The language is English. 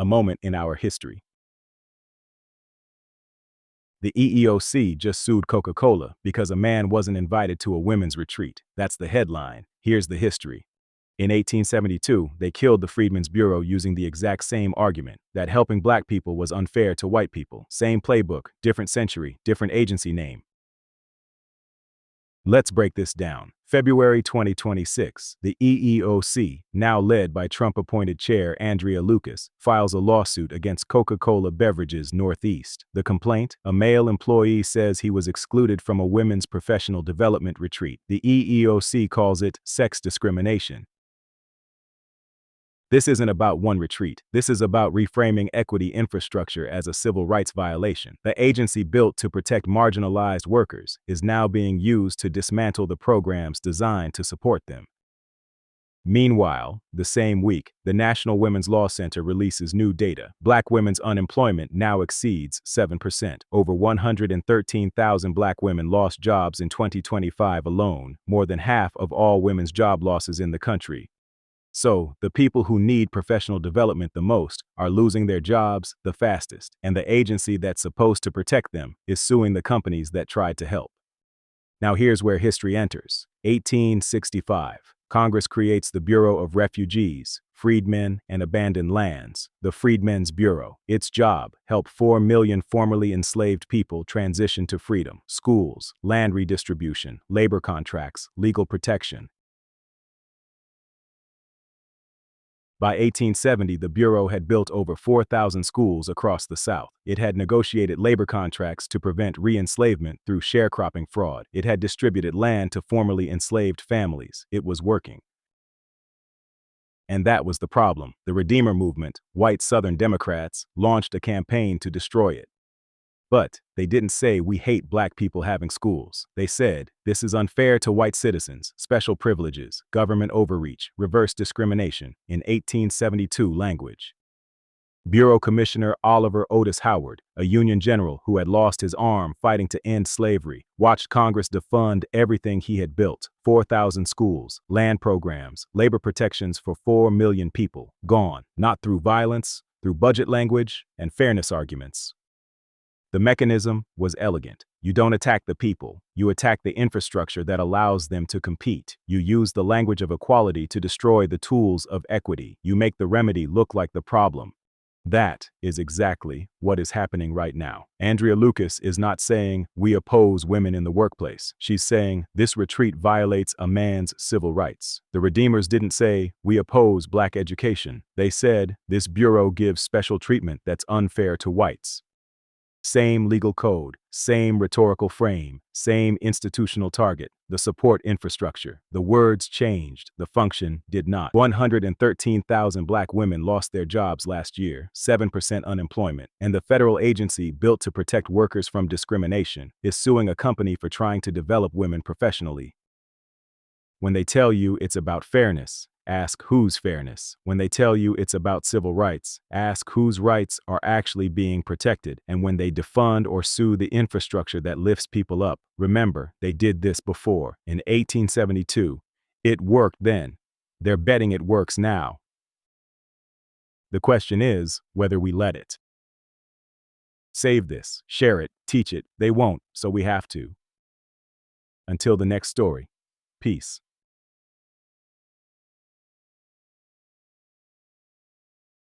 a moment in our history. The EEOC just sued Coca-Cola because a man wasn't invited to a women's retreat. That's the headline. Here's the history. In 1872, they killed the Freedmen's Bureau using the exact same argument, that helping black people was unfair to white people. Same playbook, different century, different agency name. Let's break this down. February 2026, the EEOC, now led by Trump-appointed chair Andrea Lucas, files a lawsuit against Coca-Cola Beverages Northeast. The complaint? A male employee says he was excluded from a women's professional development retreat. The EEOC calls it sex discrimination. This isn't about one retreat. This is about reframing equity infrastructure as a civil rights violation. The agency built to protect marginalized workers is now being used to dismantle the programs designed to support them. Meanwhile, the same week, the National Women's Law Center releases new data. Black women's unemployment now exceeds 7%. Over 113,000 black women lost jobs in 2025 alone, more than half of all women's job losses in the country. So, the people who need professional development the most are losing their jobs the fastest, and the agency that's supposed to protect them is suing the companies that tried to help. Now here's where history enters. 1865. Congress creates the Bureau of Refugees, Freedmen, and Abandoned Lands, the Freedmen's Bureau. Its job, help 4 million formerly enslaved people transition to freedom. Schools, land redistribution, labor contracts, legal protection. By 1870, the Bureau had built over 4,000 schools across the South. It had negotiated labor contracts to prevent re-enslavement through sharecropping fraud. It had distributed land to formerly enslaved families. It was working. And that was the problem. The Redeemer movement, white Southern Democrats, launched a campaign to destroy it. But they didn't say we hate black people having schools. They said, this is unfair to white citizens, special privileges, government overreach, reverse discrimination, in 1872 language. Bureau Commissioner Oliver Otis Howard, a Union general who had lost his arm fighting to end slavery, watched Congress defund everything he had built. 4,000 schools, land programs, labor protections for 4 million people, gone, not through violence, through budget language and fairness arguments. The mechanism was elegant. You don't attack the people, you attack the infrastructure that allows them to compete. You use the language of equality to destroy the tools of equity. You make the remedy look like the problem. That is exactly what is happening right now. Andrea Lucas is not saying, we oppose women in the workplace. She's saying, this retreat violates a man's civil rights. The Redeemers didn't say, we oppose black education. They said, this bureau gives special treatment that's unfair to whites. Same legal code, same rhetorical frame, same institutional target, the support infrastructure. The words changed, the function did not. 113,000 black women lost their jobs last year, 7% unemployment, and the federal agency built to protect workers from discrimination is suing a company for trying to develop women professionally. When they tell you it's about fairness, ask whose fairness. When they tell you it's about civil rights, ask whose rights are actually being protected. And when they defund or sue the infrastructure that lifts people up, remember, they did this before. In 1872, it worked then. They're betting it works now. The question is whether we let it. Save this, share it, teach it. They won't, so we have to. Until the next story. Peace.